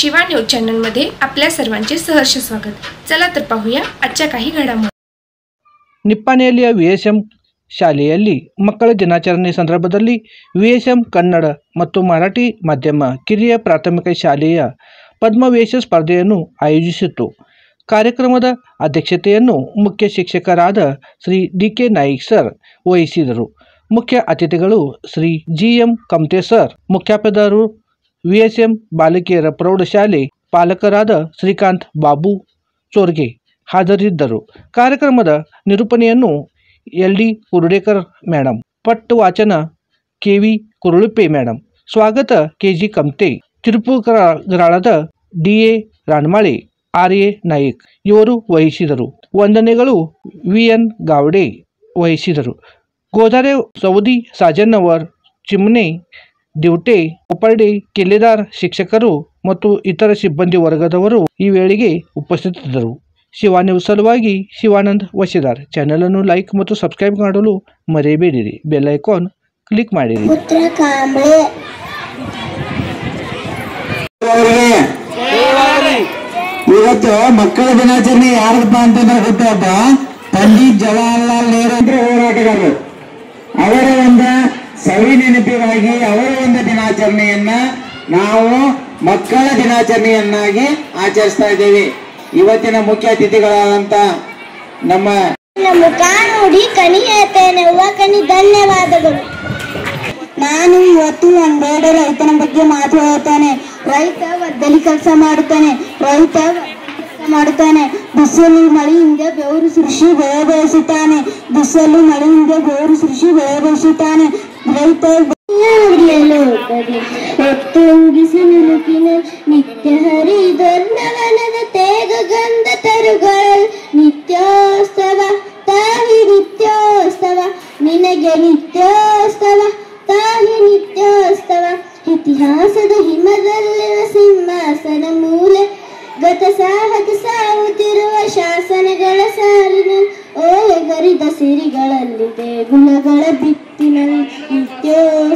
Shiva news चॅनलमध्ये आपल्या सर्वांचे सहर्ष स्वागत। चला तर पाहूया आजच्या काही घडामोडी। ನಿಪ್ಪಾಣಿಯಲ್ಲಿಯ ವಿಎಸ್ಎಂ ಶಾಲೆಯಲ್ಲಿ ಮಕ್ಕಳ ದಿನಾಚರಣೆ ಸಂದರ್ಭದಲ್ಲಿ ವಿಎಸ್ಎಂ ಕನ್ನಡ ಮತ್ತು ಮರಾಠಿ ಮಾಧ್ಯಮ ಕಿರಿಯ ಪ್ರಾಥಮಿಕ ಶಾಲೆಯ ಪದ್ಮವೇಷ ಸ್ಪರ್ಧೆಯನ್ನು ಆಯೋಜಿಸಿತ್ತು। ಕಾರ್ಯಕ್ರಮದ ಅಧ್ಯಕ್ಷತೆಯನ್ನು ಮುಖ್ಯ ಶಿಕ್ಷಕರಾದ ಶ್ರೀ ಡಿ.ಕೆ. ನಾಯ್ಕ್ ಸರ್ ವಹಿಸಿದರು। ಮುಖ್ಯ ಅತಿಥಿಗಳು ಶ್ರೀ ಜಿ.ಎಂ. ಕಮತೆ ಸರ್, ಮುಖ್ಯಾಧ್ಯಾಪಕರು ವಿಎಸ್ಎಂ ಬಾಲಕಿಯರ ಪ್ರೌಢಶಾಲೆ ಪಾಲಕರಾದ ಶ್ರೀಕಾಂತ್ ಬಾಬು ಚೋರ್ಗೆ ಹಾಜರಿದ್ದರು। ಕಾರ್ಯಕ್ರಮದ ನಿರೂಪಣೆಯನ್ನು ಎಲ್.ಡಿ. ಕುರುಡೇಕರ್ ಮೇಡಮ್, ಪಟ್ಟು ವಾಚನ ಕೆ.ವಿ. ಕುರುಳುಪೆ ಮೇಡಮ್, ಸ್ವಾಗತ ಕೆ.ಜಿ. ಕಮತೆ, ತಿರುಪುಗರಾಳದ ಡಿ.ಎ. ರಾಣಮಾಳೆ, ಆರ್.ಎ. ನಾಯ್ಕ್ ಇವರು ವಹಿಸಿದರು। ವಂದನೆಗಳು ವಿ.ಎನ್. ಗಾವಡೆ ವಹಿಸಿದರು। ಗೋದಾರೆ ಸೌದಿ ಸಾಜನ್ನವರ್, ಚಿಮ್ನೆ ದಿವಟೆ, ಕೊಪ್ಪರ್ಡೆ, ಕೆಲ್ಲೆದಾರ್ ಶಿಕ್ಷಕರು ಮತ್ತು ಇತರ ಸಿಬ್ಬಂದಿ ವರ್ಗದವರು ಈ ವೇಳೆಗೆ ಉಪಸ್ಥಿತರಿದ್ದರು। ಶಿವಾ ನ್ಯೂಸ್ ಸಲುವಾಗಿ ಶಿವಾನಂದ್ ವಶಿದಾರ್। ಚಾನೆಲ್ ಅನ್ನು ಲೈಕ್ ಮತ್ತು ಸಬ್ಸ್ಕ್ರೈಬ್ ಮಾಡಲು ಮರೆಯಬೇಡಿರಿ। ಬೆಲ್ ಐಕಾನ್ ಕ್ಲಿಕ್ ಮಾಡಿರಿ। ಇವತ್ತು ಮಕ್ಕಳ ದಿನಾಚರಣೆ ಯಾರದಪ್ಪ ಅಂತಂದ್ರೆ ಗೊತ್ತಪ್ಪ, ಪಂಡಿತ್ ಜವಾಹರ್ಲಾಲ್ ನೆಹರು ಹೋರಾಟಗಾರರು ಅವರ ಒಂದು ಸವಿ ನೆನಪಿಗಾಗಿ ಅವರ ಒಂದು ದಿನಾಚರಣೆಯನ್ನ ನಾವು ಮಕ್ಕಳ ದಿನಾಚರಣೆಯನ್ನಾಗಿ ಆಚರಿಸ್ತಾ ಇದ್ದೇವೆ। ಇವತ್ತಿನ ಮುಖ್ಯ ಅತಿಥಿಗಳಾದಂತ ನಮ್ಮ ಮುಖ ನೋಡಿ ಕಣಿ ಹೇಳ್ತೇನೆ, ಹೂವ ಕಣಿ ಧನ್ಯವಾದಗಳು। ನಾನು ಇವತ್ತು ಒಂದೆರಡು ರೈತನ ಬಗ್ಗೆ ಮಾತು ಹೇಳ್ತೇನೆ। ರೈತ ಒದ್ದಲಿ ಕೆಲಸ ಮಾಡುತ್ತಾನೆ, ಬಿಸಿಲು ಮಳೆಯಿಂದ ಬೆವರು ಸುರಿಸಿ ಬೆಳೆ ಬೆಳೆಸುತ್ತಾನೆ, ರೈತ ನಿತ್ಯ ಹರಿದೊಂದವನದ ತೇಗ ಗಂಧ ತರುಗಳ ನಿತ್ಯೋತ್ಸವ ತಾಯಿ ನಿತ್ಯೋತ್ಸವ, ನಿನಗೆ ನಿತ್ಯೋತ್ಸವ ತಾಯಿ ನಿತ್ಯೋತ್ಸವ। ಇತಿಹಾಸದ ಹಿಮದಲ್ಲಿನ ಸಿಂಹಾಸನ ಮೂಲೆ ಗತ ಸಾಹಸ ಸಾಗುತ್ತಿರುವ ಶಾಸನಗಳ ಸಾಲಿನ ಓಲೆಗರಿದ ಸಿರಿಗಳಲ್ಲಿ ದೇಗುಲಗಳ ಬಿತ್ತಿನಲ್ಲಿ ನಿತ್ಯೋತ್ಸವ